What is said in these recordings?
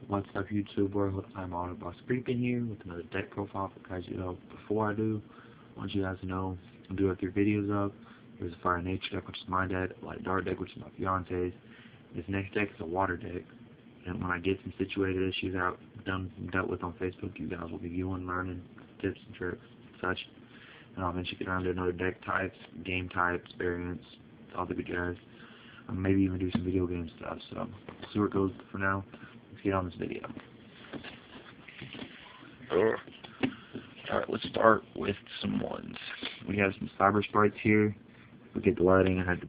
What's up, YouTube world? I'm Autoboss Creeping here with another deck profile for guys. Before I do, I want you guys to know I do have 3 videos up. There's a Fire Nature deck, which is my deck, a Light Dark deck, which is my fiance's. This next deck is a Water deck, and when I get some situated issues out dealt with on Facebook, you guys will be viewing, learning tips and tricks and such. And I'll eventually get around to another deck types, game types, variants, all the good guys. Maybe even do some video game stuff. So we'll see where it goes for now. Let's get on this video. Alright, let's start with some ones. We have some Cyber Sprites here. We get the lighting. I had the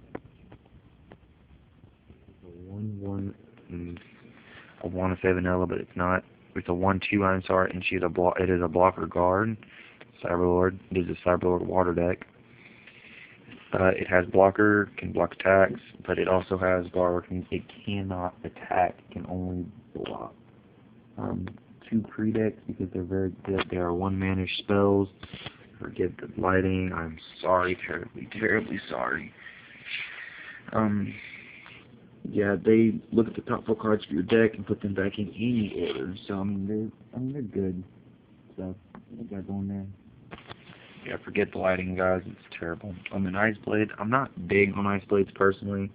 1-1. I want to say vanilla, but it's not. It's a 1-2. I'm sorry, and she's it is a blocker guard. Cyberlord. It is a Cyberlord water deck. It has blocker, can block attacks, but it also has guard. It cannot attack. It can only block. 2 pre-decks because they're very good. They are 1-mana spells. Forgive the lighting. I'm sorry, terribly sorry. Yeah, they look at the top 4 cards for your deck and put them back in any order. So they're good. So what got going there? Yeah, forget the lighting, guys. It's terrible. An Ice Blade. I'm not big on Ice Blades personally.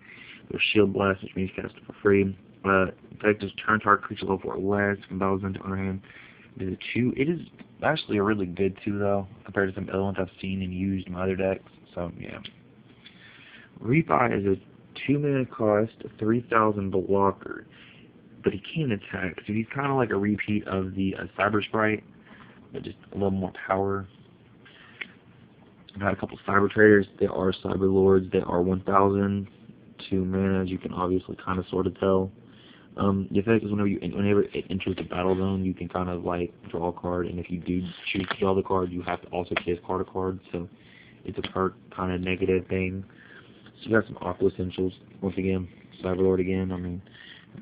They're Shield Blast, which means cast it for free. Effective turn target creature level 4 or less. When battles into other hand, it is a 2. It is actually a really good 2 though, compared to some other ones I've seen and used in my other decks. So yeah. Refi is a 2-mana cost, 3,000 blocker, but he can attack. So he's kind of like a repeat of the Cyber Sprite, but just a little more power. I've had a couple Cyber Traders. They are Cyber Lords. They are 1,000, 2 mana, as you can obviously kind of sort of tell. The effect is whenever it enters the battle zone, you can kind of like draw a card, and if you do choose to draw the card, you have to also discard a card. So it's a perk kind of negative thing. So you got some Aqua Essentials. Once again, Cyber Lord again.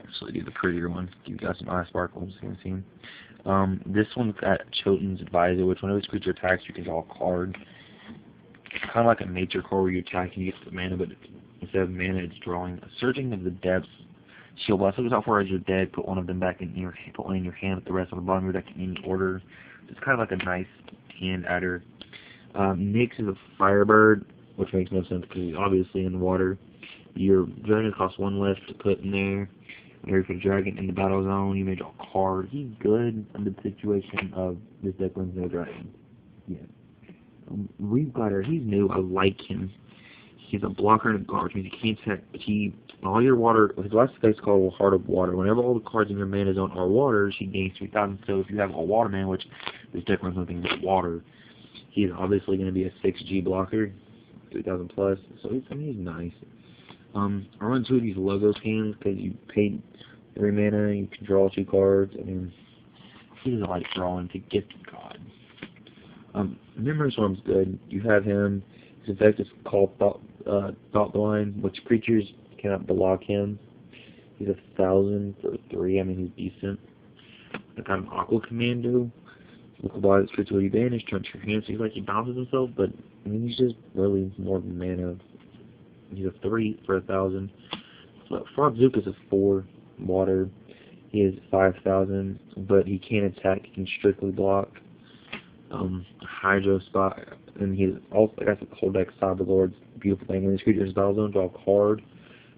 Actually do the prettier one. You got some Eye Sparkles. You can see. This one's got Choten's Advisor, which whenever this creature attacks, you can draw a card. It's kind of like a nature card where you attack and you get the mana, but instead of mana, it's drawing. A Surging of the Depths. Shield Blast. Look at how far as your dead. Put one of them back in your hand. With the rest on the bottom of your deck in any order. It's kind of like a nice hand adder. Nyx is a Firebird, which makes no sense because he's obviously in the water. Your dragon costs 1 less to put in there. Whenever you put a dragon in the battle zone, you may draw a card. He's good under the situation of this deck wins no dragon. Yeah. Reef-Glider, he's new. I like him. He's a blocker and a guard, which means he can't attack. All your water, his last effect's called Heart of Water. Whenever all the cards in your mana zone are waters, he gains 3,000. So if you have a water man, which this deck runs nothing but water, he's obviously going to be a 6G blocker, 3,000 plus. So he's nice. I run 2 of these logo cans because you pay 3 mana, you can draw 2 cards. He doesn't like drawing to get the god. Memory Storm's good. You have him. His effect is called Thought Blind, which creatures cannot block him. He's 1,000 for 3. He's decent. I got an Aqua Commando. Look why this creature will be banished, turns your hand, so he's like he bounces himself, but he's just really more than mana. He's a 3 for 1,000. Frogzook is a 4 water. He is 5,000, but he can't attack, he can strictly block. Hydro Spot, and he's also got the whole deck Cyber Lord's beautiful thing. When this creature is battle zone, draw a card.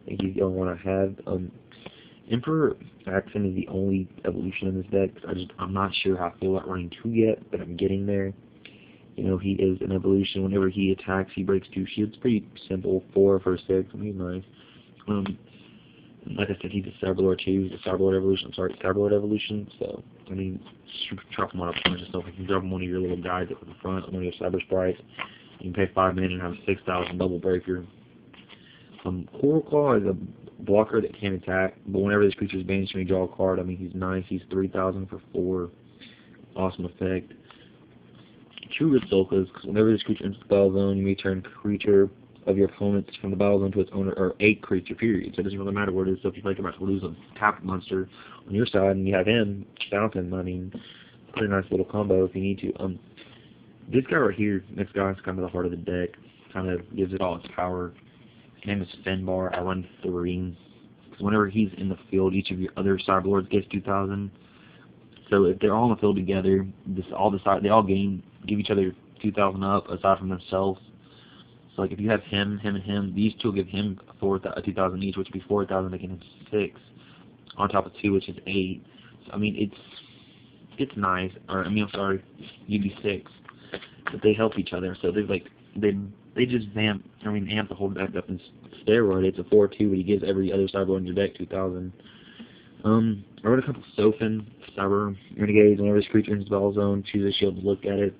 I think he's the only one I have. Emperor Accent is the only evolution in this deck. I'm not sure how I feel about running 2 yet, but I'm getting there. He is an evolution. Whenever he attacks, he breaks 2 shields. Pretty simple. 4 for 6. He's nice. Like I said, he's a Cyberlord too. He's a Cyberlord evolution. I'm sorry, Cyberlord evolution. So drop him on a bunch of stuff. You can drop him one of your little guys at the front, one of your Cyber Sprites. You can pay 5 mana and have a 6,000 double breaker. Coral Claw is a blocker that can't attack, but whenever this creature is banished, you may draw a card. He's nice. He's 3,000 for 4. Awesome effect. True Reptilicas, because whenever this creature enters the battle zone, you may turn creature of your opponents from the battle zone to its owner, or 8 creature, period. So it doesn't really matter what it is. So if you think about to lose a tap monster on your side and you have him bouncing, pretty nice little combo if you need to. This guy right here, next guy, is kind of the heart of the deck. Kind of gives it all its power. His name is Finbar. I run 3. because whenever he's in the field, each of your other Cyberlords gets 2,000. So if they're all in the field together, they all give each other 2,000 up aside from themselves. So like if you have him, and him, these two will give him 2,000 each, which would be 4,000, making him 6 on top of 2, which is 8. So I mean it's nice. Or I mean I'm sorry, you'd be 6, but they help each other. So they just amp the whole deck up in steroid. It's a 4/2, but he gives every other cyber in your deck 2,000. I wrote a couple Sophin Cyber Renegades. Whenever this creature enters the battle zone, choose a shield to look at it.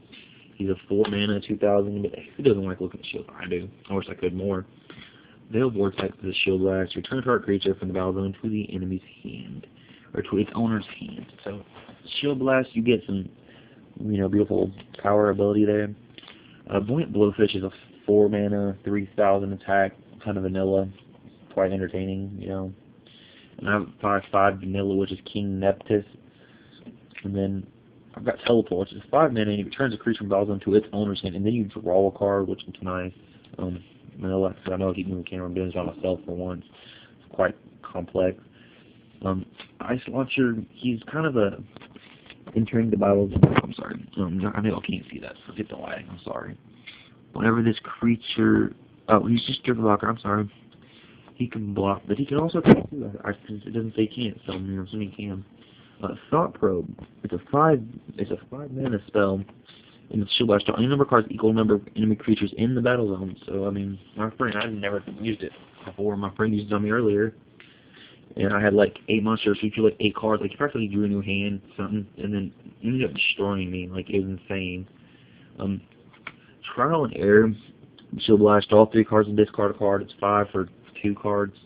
He's a 4 mana 2,000, but who doesn't like looking at shield? I do. I wish I could more. Veil Vortex is a shield blast. Return target creature from the battle zone to the enemy's hand, or to its owner's hand. So shield blast, you get some beautiful power ability there. Buoyant Blowfish is a 4 mana 3,000 attack, kind of vanilla, quite entertaining, And I have 5/5 vanilla, which is King Neptus. And then I've got Teleport, which is 5 mana, and it returns a creature from battle zone to its owner's hand, and then you draw a card, which is nice. Vanilla, because I know I keep moving the camera, I'm doing this by myself for once. It's quite complex. Ice Launcher, he's kind of a entering the battle. I'm sorry. I know I can't see that. Forget the lighting. I'm sorry. Whenever this creature, he's just a blocker. I'm sorry. He can block, but he can also attack too. It doesn't say he can't, so I'm assuming he can. Thought Probe. It's a 5 mana spell. And it's shield blast. Any number of cards equal number of enemy creatures in the battle zone. So I mean, I've never used it before. My friend used it on me earlier. And I had like 8 monsters, so you drew like 8 cards. Like, you practically drew a new hand, something, and then ended up destroying me. Like, it was insane. Trial and Error, shield blast, all 3 cards and discard a card. It's 5 for 2 cards.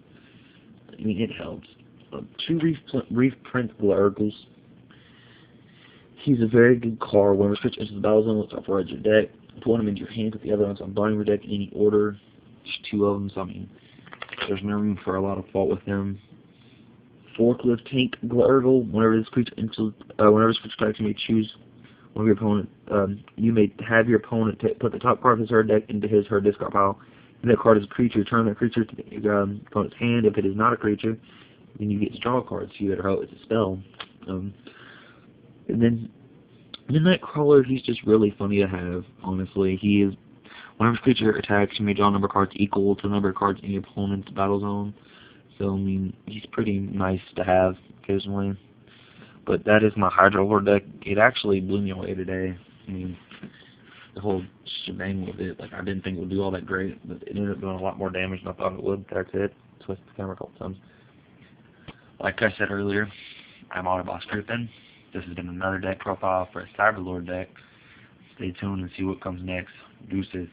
I mean, it helps. 2 reprint Glurgles. He's a very good card. When restricted into the battle zone, let's override your deck. Put one of them into your hand, put the other ones on bottom of your deck in any order. There's 2 of them, so I mean, there's no room for a lot of fault with him. Forklift Tank Glurgle. Whenever this creature attacks, you may choose one of your opponent. You may have your opponent put the top card of his or her deck into his or her discard pile. If that card is a creature, return that creature to the opponent's hand. If it is not a creature, then you get to draw cards. You better hope it's a spell. And then Midnight Crawler, he's just really funny to have. Honestly, whenever this creature attacks, you may draw a number of cards equal to the number of cards in your opponent's battle zone. So, I mean, he's pretty nice to have occasionally. But that is my Hydro Lord deck. It actually blew me away today. I mean, the whole shebang with it. Like, I didn't think it would do all that great, but it ended up doing a lot more damage than I thought it would. That's it. Twist the camera a couple times. Like I said earlier, I'm Autoboss Griffin. This has been another deck profile for a Cyberlord deck. Stay tuned and see what comes next. Deuces.